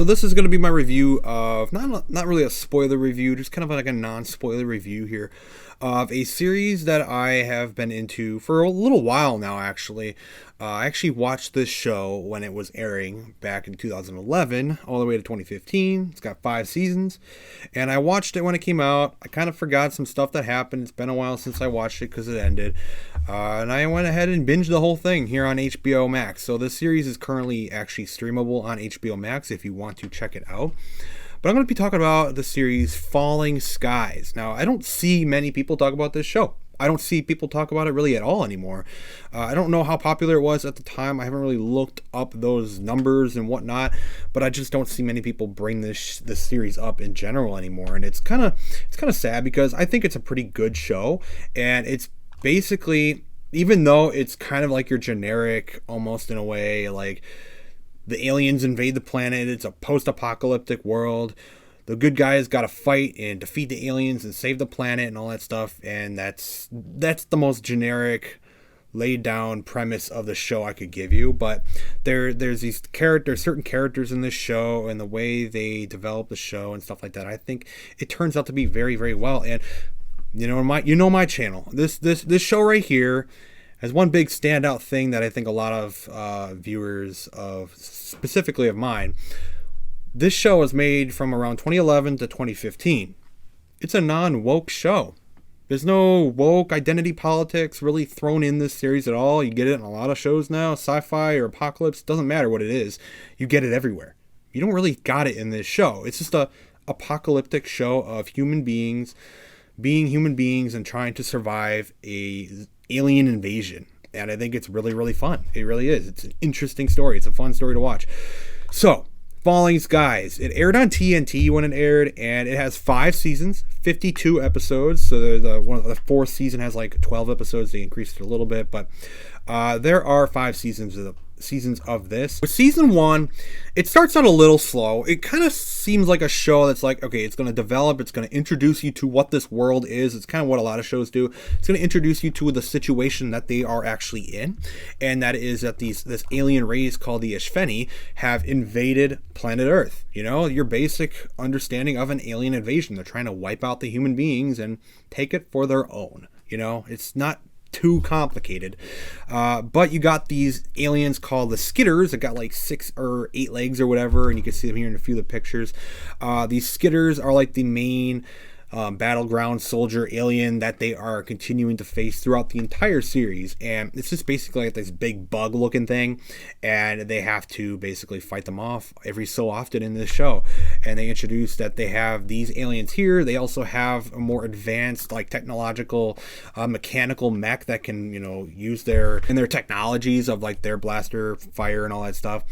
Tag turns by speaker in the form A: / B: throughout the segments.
A: So this is going to be my review of, not really a spoiler review, just kind of like a non-spoiler review here of a series that I have been into for a little while now, actually. I actually watched this show when it was airing back in 2011 all the way to 2015. It's got 5 seasons, and I watched it when it came out. I kind of forgot some stuff that happened. It's been a while since I watched it because it ended, and I went ahead and binged the whole thing here on HBO Max. So this series is currently actually streamable on HBO Max if you want to check it out. But I'm going to be talking about the series Falling Skies. Now, I don't see many people talk about this show. I don't see people talk about it really at all anymore. I don't know how popular it was at the time. I haven't really looked up those numbers and whatnot, but I just don't see many people bring this series up in general anymore. And it's kind of sad because I think it's a pretty good show, and it's basically, even though it's kind of like your generic, almost in a way, like the aliens invade the planet, it's a post-apocalyptic world. The good guys got to fight and defeat the aliens and save the planet and all that stuff. And that's the most generic, laid down premise of the show I could give you. But there's these certain characters in this show, and the way they develop the show and stuff like that, I think it turns out to be very, very well. And my channel. This show right here has one big standout thing that I think a lot of viewers specifically of mine. This show was made from around 2011 to 2015. It's a non-woke show. There's no woke identity politics really thrown in this series at all. You get it in a lot of shows now, sci-fi or apocalypse, doesn't matter what it is. You get it everywhere. You don't really got it in this show. It's just a apocalyptic show of human beings being human beings and trying to survive a alien invasion. And I think it's really, really fun. It really is. It's an interesting story. It's a fun story to watch. So, Falling Skies. It aired on TNT when it aired, and it has 5 seasons, 52 episodes. So the fourth season has like 12 episodes. They increased it a little bit, but there are 5 seasons of this. With season 1, it starts out a little slow. It kind of seems like a show that's like, okay, it's going to develop, it's going to introduce you to what this world is. It's kind of what a lot of shows do. It's going to introduce you to the situation that they are actually in, and that is that this alien race called the Ishveni have invaded planet Earth. You know, your basic understanding of an alien invasion. They're trying to wipe out the human beings and take it for their own. You know, it's not too complicated, but you got these aliens called the Skitters that got like 6 or 8 legs or whatever, and you can see them here in a few of the pictures. These Skitters are like the main battleground soldier alien that they are continuing to face throughout the entire series, and it's just basically like this big bug looking thing, and they have to basically fight them off every so often in this show. And they introduce that they have these aliens here. They also have a more advanced, like, technological mechanical mech that can, use their technologies of like their blaster fire and all that stuff.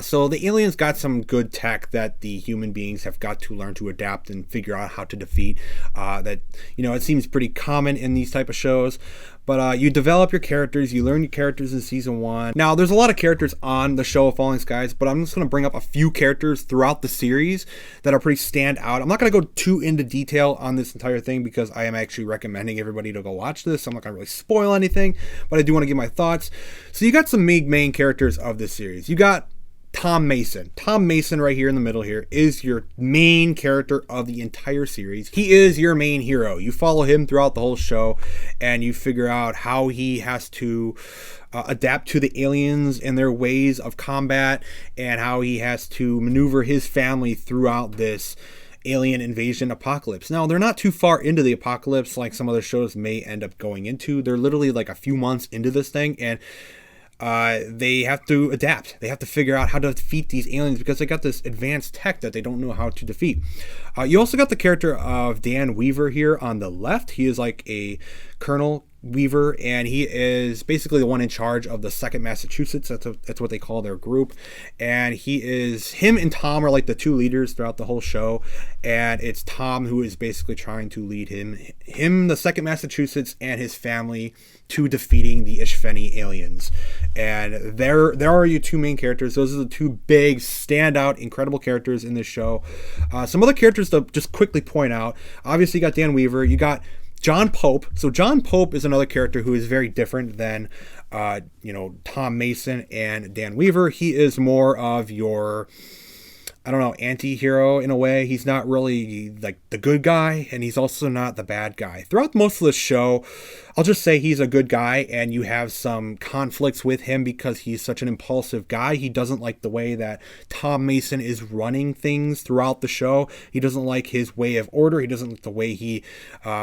A: So the aliens got some good tech that the human beings have got to learn to adapt and figure out how to defeat. It seems pretty common in these type of shows. But you develop your characters, you learn your characters in season 1. Now, there's a lot of characters on the show of Falling Skies, but I'm just going to bring up a few characters throughout the series that are pretty stand out. I'm not going to go too into detail on this entire thing because I am actually recommending everybody to go watch this. I'm not going to really spoil anything, but I do want to give my thoughts. So you got some main characters of this series. You got Tom Mason. Tom Mason right here in the middle here is your main character of the entire series. He is your main hero. You follow him throughout the whole show, and you figure out how he has to adapt to the aliens and their ways of combat, and how he has to maneuver his family throughout this alien invasion apocalypse. Now, they're not too far into the apocalypse like some other shows may end up going into. They're literally like a few months into this thing, and they have to adapt. They have to figure out how to defeat these aliens because they got this advanced tech that they don't know how to defeat. You also got the character of Dan Weaver here on the left. He is like a Colonel Weaver, and he is basically the one in charge of the 2nd Massachusetts. That's what they call their group. And him and Tom are like the 2 leaders throughout the whole show. And it's Tom who is basically trying to lead him, the 2nd Massachusetts, and his family to defeating the Ishveni aliens. And there are your 2 main characters. Those are the 2 big, standout, incredible characters in this show. Some other characters to just quickly point out. Obviously, you got Dan Weaver. You got John Pope. So John Pope is another character who is very different than, Tom Mason and Dan Weaver. He is more of your I don't know, anti-hero in a way. He's not really like the good guy, and he's also not the bad guy. Throughout most of the show, I'll just say he's a good guy, and you have some conflicts with him because he's such an impulsive guy. He doesn't like the way that Tom Mason is running things throughout the show. He doesn't like his way of order. He doesn't like the way he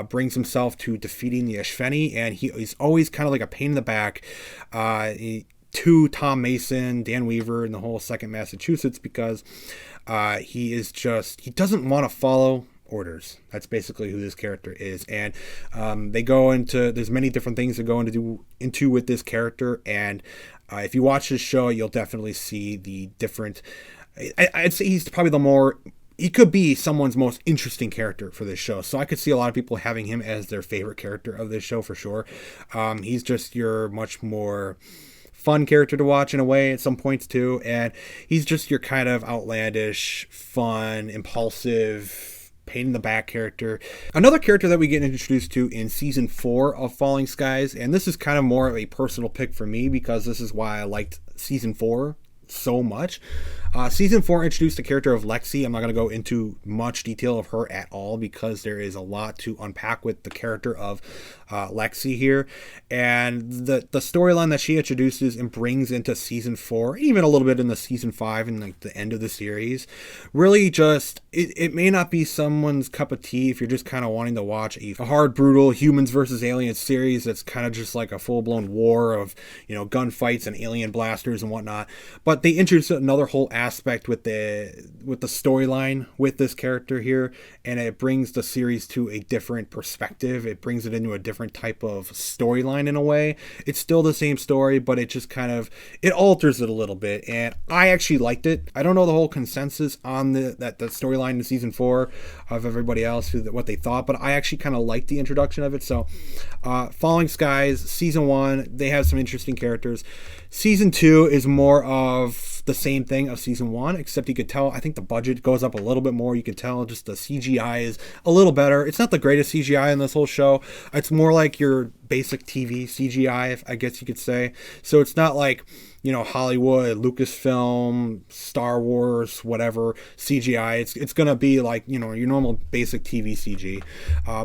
A: brings himself to defeating the Ashveni, and he's always kind of like a pain in the back. To Tom Mason, Dan Weaver, and the whole Second Massachusetts, because he doesn't want to follow orders. That's basically who this character is. And they go into, there's many different things to go into with this character. And if you watch this show, you'll definitely see the different, I'd say he's probably he could be someone's most interesting character for this show. So I could see a lot of people having him as their favorite character of this show for sure. He's just your much more fun character to watch in a way at some points too, and he's just your kind of outlandish, fun, impulsive, pain in the back character. Another character that we get introduced to in season 4 of Falling Skies, and this is kind of more of a personal pick for me because this is why I liked season 4 so much. Season 4 introduced the character of Lexi. I'm not going to go into much detail of her at all because there is a lot to unpack with the character of Lexi here. And the storyline that she introduces and brings into season 4, even a little bit in the season 5 and like the end of the series, really just, it may not be someone's cup of tea if you're just kind of wanting to watch a hard, brutal humans versus aliens series that's kind of just like a full-blown war of, gunfights and alien blasters and whatnot. But they introduced another whole aspect with the storyline with this character here, and it brings the series to a different perspective. It brings it into a different type of storyline in a way. It's still the same story, but it just kind of, it alters it a little bit, and I actually liked it. I don't know the whole consensus on the storyline in season 4 of everybody else, what they thought, but I actually kind of liked the introduction of it. So Falling Skies season 1, they have some interesting characters. Season 2 is more of the same thing of season 1, except you could tell, I think the budget goes up a little bit more. You can tell just the CGI is a little better. It's not the greatest CGI in this whole show. It's more like your basic TV CGI, I guess you could say. So it's not like, Hollywood, Lucasfilm, Star Wars, whatever CGI. It's going to be like, your normal basic TV CG.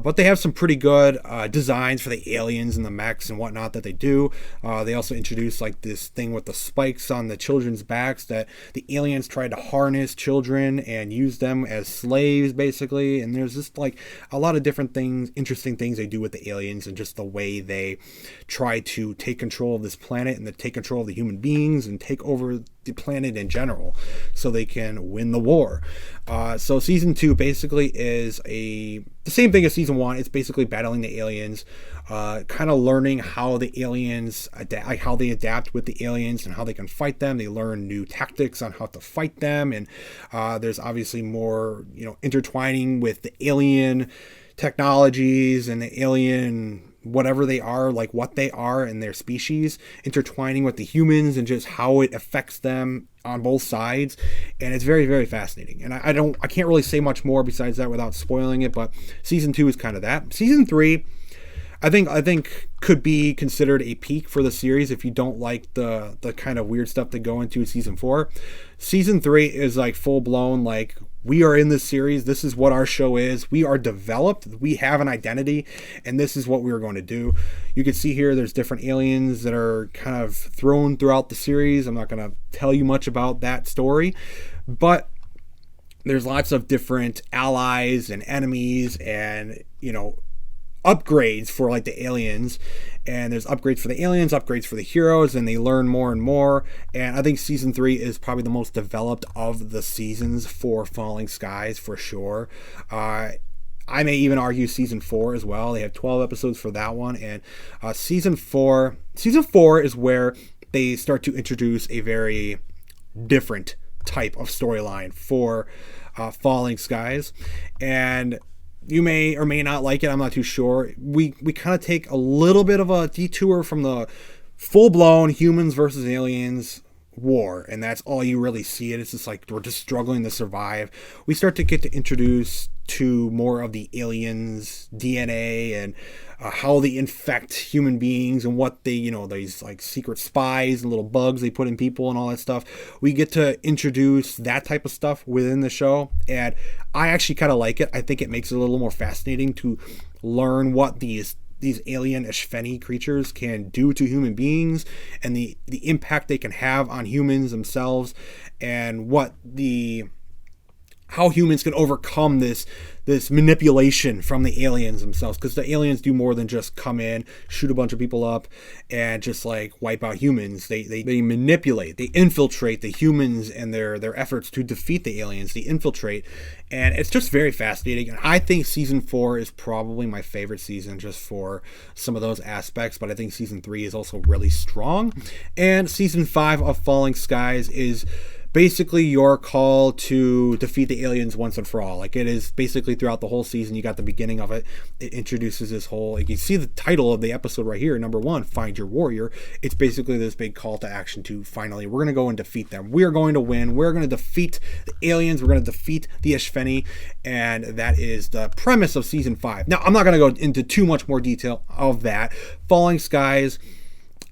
A: But they have some pretty good designs for the aliens and the mechs and whatnot that they do. They also introduce like this thing with the spikes on the children's backs that the aliens tried to harness children and use them as slaves, basically. And there's just like a lot of different things, interesting things they do with the aliens, and just the way they try to take control of this planet and take control of the human beings and take over the planet in general so they can win the war. So season 2 basically is the same thing as season 1. It's basically battling the aliens, kind of learning how the aliens how they adapt with the aliens and how they can fight them. They learn new tactics on how to fight them, and there's obviously more intertwining with the alien technologies and the alien whatever they are, like what they are and their species, intertwining with the humans and just how it affects them on both sides. And it's very, very fascinating. And I can't really say much more besides that without spoiling it, but season 2 is kind of that. Season 3, I think could be considered a peak for the series if you don't like the kind of weird stuff they go into season 4. Season 3 is like full blown, like, we are in this series. This is what our show is. We are developed. We have an identity, and this is what we are going to do. You can see here there's different aliens that are kind of thrown throughout the series. I'm not going to tell you much about that story, but there's lots of different allies and enemies and, upgrades for like the aliens, and there's upgrades for the aliens, upgrades for the heroes, and they learn more and more. And I think season 3 is probably the most developed of the seasons for Falling Skies for sure. I may even argue season 4 as well. They have 12 episodes for that one, and season 4 is where they start to introduce a very different type of storyline for Falling Skies, and you may or may not like it. I'm not too sure. We kind of take a little bit of a detour from the full-blown humans versus aliens war, and that's all you really see it. It's just like we're just struggling to survive. We start to get to introduce to more of the aliens' DNA and how they infect human beings and what they, these like secret spies and little bugs they put in people and all that stuff. We get to introduce that type of stuff within the show, and I actually kind of like it. I think it makes it a little more fascinating to learn what these alien Eshfeni creatures can do to human beings and the impact they can have on humans themselves, and how humans can overcome this manipulation from the aliens themselves, because the aliens do more than just come in, shoot a bunch of people up, and just like wipe out humans. They manipulate, they infiltrate the humans and their efforts to defeat the aliens. They infiltrate, and it's just very fascinating. And I think season 4 is probably my favorite season just for some of those aspects, but I think season 3 is also really strong. And season 5 of Falling Skies is basically your call to defeat the aliens once and for all. Like, it is basically throughout the whole season. You got the beginning of it. It introduces this whole, like, you see the title of the episode right here, number 1, Find Your Warrior. It's basically this big call to action to finally, we're going to go and defeat them. We're going to win. We're going to defeat the aliens. We're going to defeat the Eshfeni. And that is the premise of season 5. Now, I'm not going to go into too much more detail of that. Falling Skies,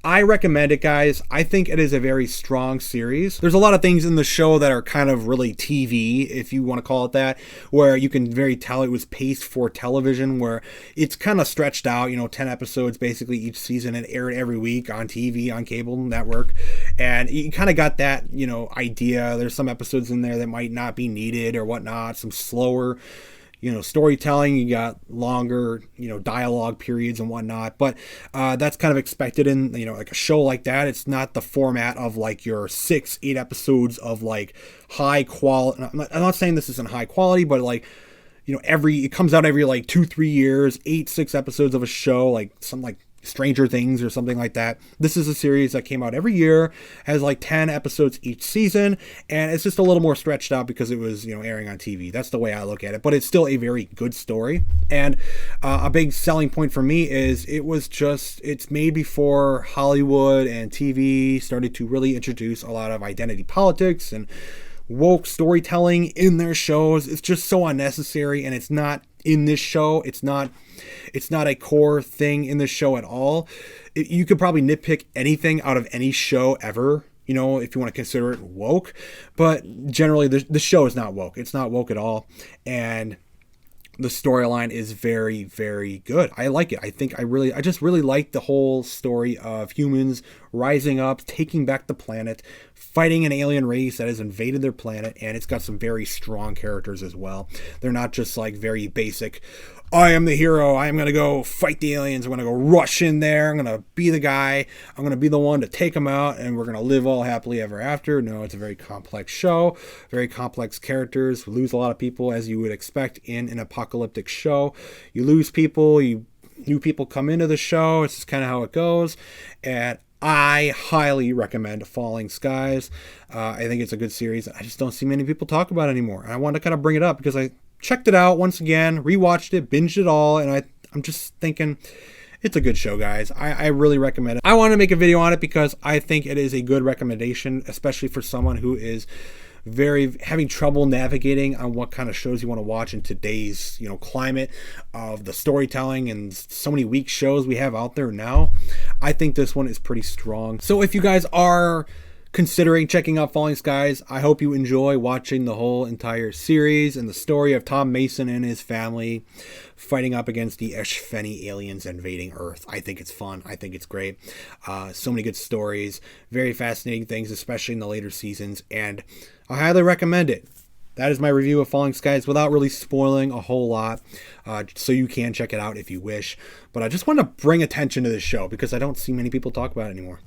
A: I recommend it, guys. I think it is a very strong series. There's a lot of things in the show that are kind of really TV, if you want to call it that, where you can very tell it was paced for television, where it's kind of stretched out, 10 episodes basically each season, and aired every week on TV, on cable network. And you kind of got that, idea. There's some episodes in there that might not be needed or whatnot, some slower storytelling. You got longer, dialogue periods and whatnot, but that's kind of expected in, like a show like that. It's not the format of like your 6-8 episodes of like high quality. I'm not saying this isn't high quality, but like, it comes out every like 2-3 years, 8-6 episodes of a show, like some like Stranger Things or something like that. This is a series that came out every year, has like 10 episodes each season, and it's just a little more stretched out because it was, airing on TV. That's the way I look at it, but it's still a very good story. And a big selling point for me is it's made before Hollywood and TV started to really introduce a lot of identity politics and woke storytelling in their shows. It's just so unnecessary, and it's not in this show. It's not a core thing in the show at all. You could probably nitpick anything out of any show ever, if you want to consider it woke, but generally the show is not woke. It's not woke at all. And the storyline is very, very good. I like it. I just really like the whole story of humans rising up, taking back the planet, fighting an alien race that has invaded their planet, and it's got some very strong characters as well. They're not just like very basic, I am the hero, I am going to go fight the aliens, I'm going to go rush in there, I'm going to be the guy, I'm going to be the one to take them out, and we're going to live all happily ever after. No, it's a very complex show, very complex characters. We lose a lot of people, as you would expect in an apocalyptic show. You lose people, new people come into the show, it's just kind of how it goes, and I highly recommend Falling Skies. I think it's a good series. I just don't see many people talk about it anymore. And I wanted to kind of bring it up because I checked it out once again, rewatched it, binged it all, and I'm just thinking it's a good show, guys. I really recommend it. I want to make a video on it because I think it is a good recommendation, especially for someone who is having trouble navigating on what kind of shows you want to watch in today's climate of the storytelling and so many weak shows we have out there now. I think this one is pretty strong. So if you guys are considering checking out Falling Skies, I hope you enjoy watching the whole entire series and the story of Tom Mason and his family fighting up against the Eshfeni aliens invading Earth. I think it's fun. I think it's great. So many good stories, very fascinating things, especially in the later seasons, and I highly recommend it. That is my review of Falling Skies without really spoiling a whole lot, so you can check it out if you wish. But I just want to bring attention to this show because I don't see many people talk about it anymore.